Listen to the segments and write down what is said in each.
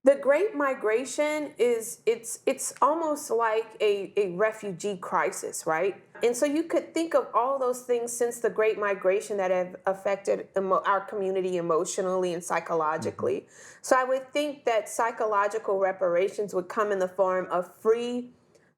The Great Migration it's almost like a refugee crisis, right? And so you could think of all those things since the Great Migration that have affected our community emotionally and psychologically. So I would think that psychological reparations would come in the form of free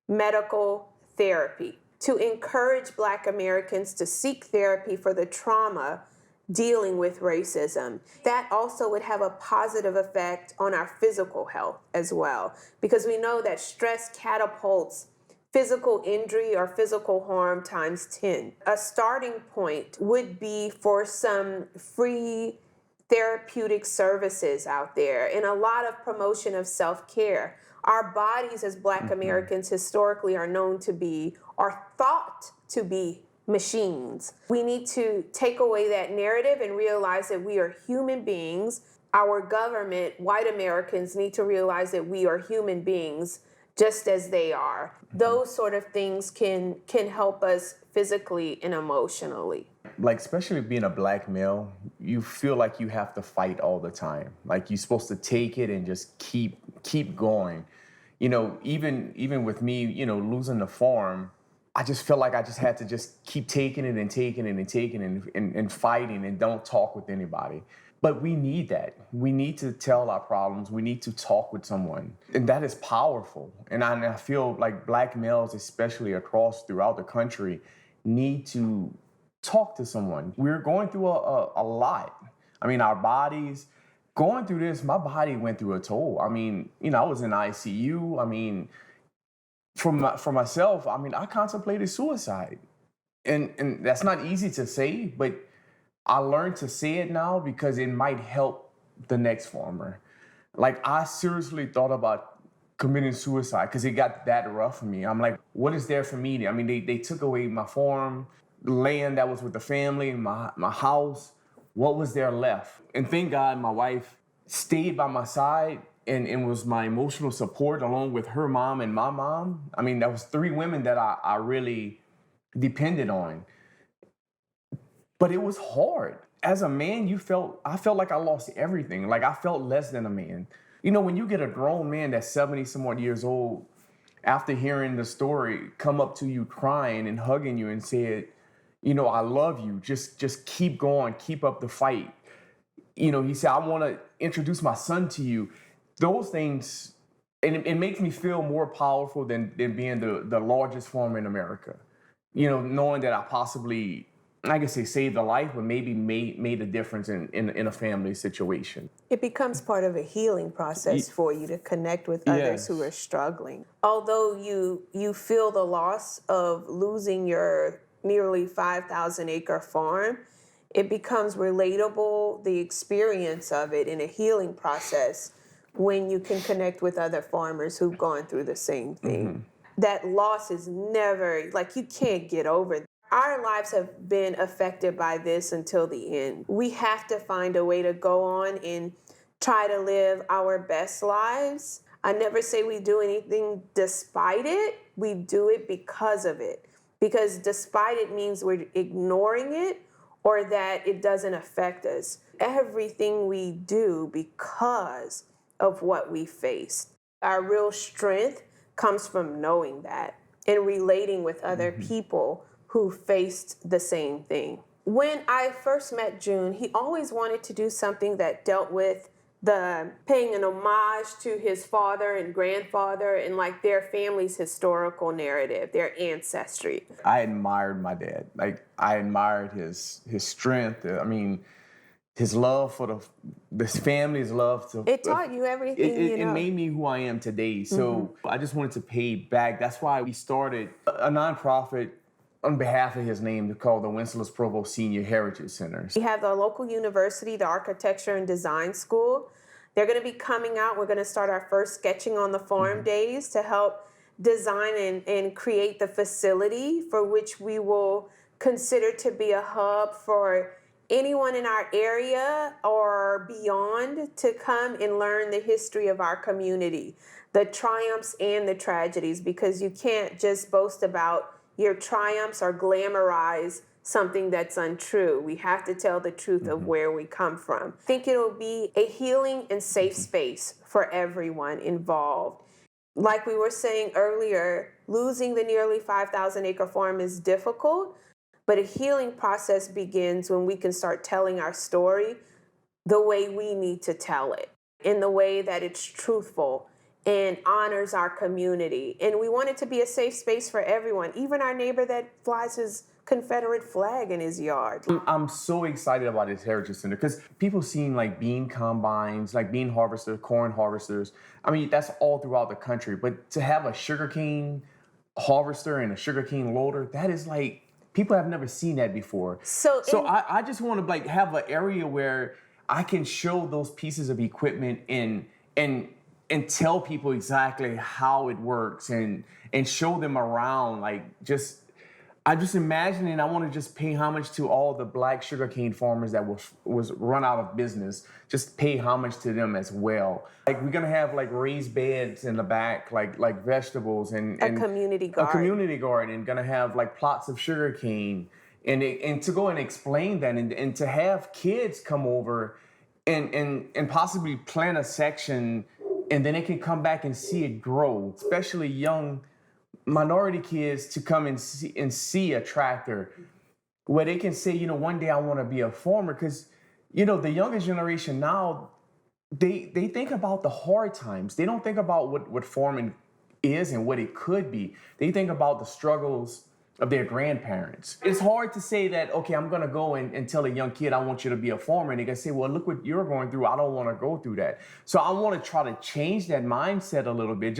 medical therapy to encourage Black Americans to seek therapy for the trauma dealing with racism. That also would have a positive effect on our physical health as well, because we know that stress catapults physical injury or physical harm times 10. A starting point would be for some free therapeutic services out there and a lot of promotion of self-care. Our bodies as Black Americans historically are known to be, are thought to be machines. We need to take away that narrative and realize that we are human beings. Our government, white Americans, need to realize that we are human beings just as they are. Those sort of things can help us physically and emotionally. Like, especially being a Black male, you feel like you have to fight all the time. Like, you're supposed to take it and just keep going. You know, even with me, you know, losing the farm, I just felt like I just had to just keep taking it and taking it and taking it and fighting and don't talk with anybody. But we need that. We need to tell our problems. We need to talk with someone. And that is powerful. And I feel like Black males, especially throughout the country, need to talk to someone. We're going through a lot. I mean, our bodies, going through this, my body went through a toll. I mean, you know, I was in ICU. I mean, for myself, I mean, I contemplated suicide. And that's not easy to say, but I learned to say it now because it might help the next farmer. Like, I seriously thought about committing suicide because it got that rough for me. I'm like, what is there for me? I mean, they took away my farm, the land that was with the family, my house. What was there left? And thank God my wife stayed by my side and was my emotional support along with her mom and my mom. I mean, that was three women that I really depended on. But it was hard. As a man, I felt like I lost everything. Like, I felt less than a man. You know, when you get a grown man that's 70 some odd years old, after hearing the story, come up to you crying and hugging you and said, you know, I love you. Just keep going, keep up the fight. You know, he said, I want to introduce my son to you. Those things, and it makes me feel more powerful than being the largest farmer in America. You know, knowing that I possibly, I can say saved a life, but maybe made a difference in a family situation. It becomes part of a healing process for you to connect with others who are struggling. Although you feel the loss of losing your nearly 5,000 acre farm, it becomes relatable, the experience of it in a healing process, when you can connect with other farmers who've gone through the same thing. That loss is never, like, you can't get over it. Our lives have been affected by this until the end. We have to find a way to go on and try to live our best lives. I never say we do anything despite it. We do it because of it. Because despite it means we're ignoring it or that it doesn't affect us. Everything we do because of what we faced. Our real strength comes from knowing that and relating with other people who faced the same thing. When I first met June, he always wanted to do something that dealt with the paying an homage to his father and grandfather and like their family's historical narrative, their ancestry. I admired my dad. Like, I admired his strength. I mean, his love for this family's love to. It taught you everything It made me who I am today. So I just wanted to pay back. That's why we started a nonprofit on behalf of his name called the Wenceslaus Provost Senior Heritage Center. We have the local university, the Architecture and Design School. They're going to be coming out. We're going to start our first Sketching on the Farm days to help design and create the facility for which we will consider to be a hub for anyone in our area or beyond to come and learn the history of our community, the triumphs and the tragedies, because you can't just boast about your triumphs or glamorize something that's untrue. We have to tell the truth of where we come from. I think it'll be a healing and safe space for everyone involved. Like we were saying earlier, losing the nearly 5,000 acre farm is difficult, but a healing process begins when we can start telling our story the way we need to tell it, in the way that it's truthful and honors our community. And we want it to be a safe space for everyone, even our neighbor that flies his Confederate flag in his yard. I'm so excited about this Heritage Center because people seen like bean combines, like bean harvesters, corn harvesters. I mean, that's all throughout the country. But to have a sugarcane harvester and a sugarcane loader, that is like, people have never seen that before. So I just want to like have an area where I can show those pieces of equipment and tell people exactly how it works and show them around. Like I'm just imagining I want to just pay homage to all the black sugarcane farmers that was run out of business. Just pay homage to them as well. Like we're gonna have like raised beds in the back, like vegetables and a community garden. A community garden, and gonna have like plots of sugarcane. And to go and explain that and to have kids come over and possibly plant a section, and then they can come back and see it grow, especially young minority kids to come and see a tractor where they can say, one day I want to be a farmer. Because, the younger generation now, they think about the hard times. They don't think about what farming is and what it could be. They think about the struggles of their grandparents. It's hard to say that, okay, I'm going to go and tell a young kid, I want you to be a farmer. And they can say, well, look what you're going through. I don't want to go through that. So I want to try to change that mindset a little bit.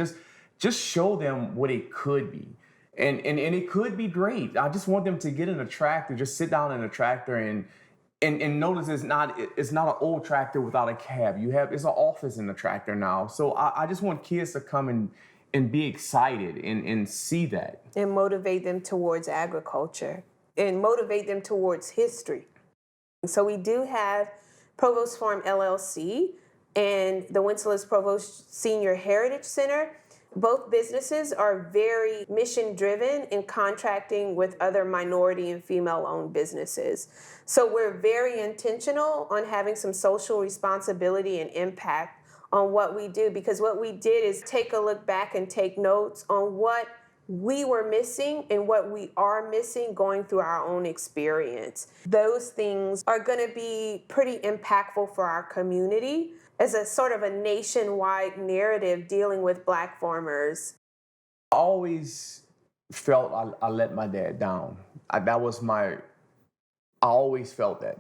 Just show them what it could be. And it could be great. I just want them to get in a tractor, just sit down in a tractor and notice it's not an old tractor without a cab. It's an office in the tractor now. So I just want kids to come and be excited and see that. And motivate them towards agriculture and motivate them towards history. So we do have Provost Farm LLC and the Wenceslas Provost Senior Heritage Center. Both businesses are very mission-driven in contracting with other minority and female-owned businesses. So we're very intentional on having some social responsibility and impact on what we do, because what we did is take a look back and take notes on what we were missing and what we are missing going through our own experience. Those things are going to be pretty impactful for our community as a sort of a nationwide narrative dealing with Black farmers. I always felt I let my dad down. I always felt that.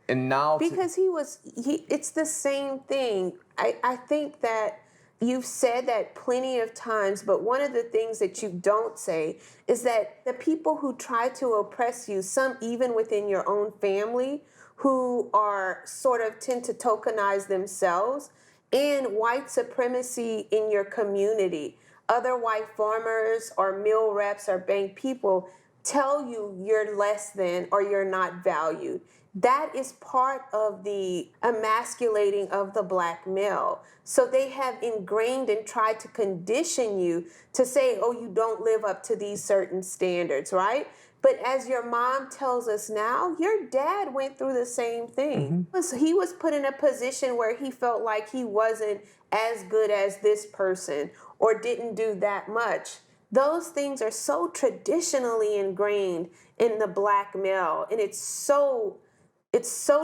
And now because it's the same thing. I think that you've said that plenty of times, but one of the things that you don't say is that the people who try to oppress you, some even within your own family, who are sort of tend to tokenize themselves, and white supremacy in your community. Other white farmers or mill reps or bank people tell you you're less than or you're not valued. That is part of the emasculating of the Black male. So they have ingrained and tried to condition you to say, oh, you don't live up to these certain standards, right? But as your mom tells us now, your dad went through the same thing. Mm-hmm. He was put in a position where he felt like he wasn't as good as this person or didn't do that much. Those things are so traditionally ingrained in the Black male, and it's so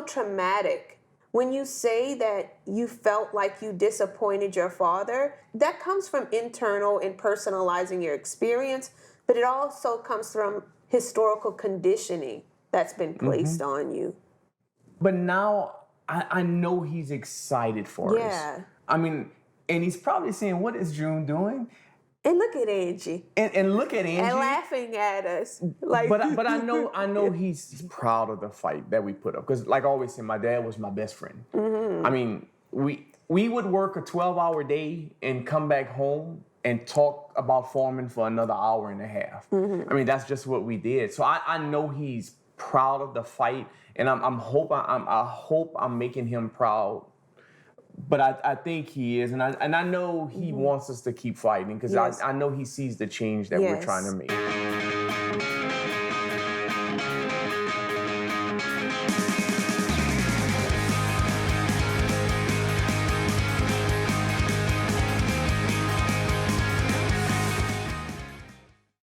traumatic. When you say that you felt like you disappointed your father, that comes from internal and personalizing your experience, but it also comes from historical conditioning that's been placed on you. But now I know he's excited for us. I mean, and he's probably saying, what is June doing? And look at Angie. And look at Angie. And laughing at us. Like, but I know he's proud of the fight that we put up. Because like I always say, my dad was my best friend. Mm-hmm. I mean, we would work a 12-hour day and come back home and talk about farming for another hour and a half. Mm-hmm. I mean, that's just what we did. So I know he's proud of the fight, and I hope I'm making him proud. But I think he is, and I know he wants us to keep fighting, because I know he sees the change that we're trying to make.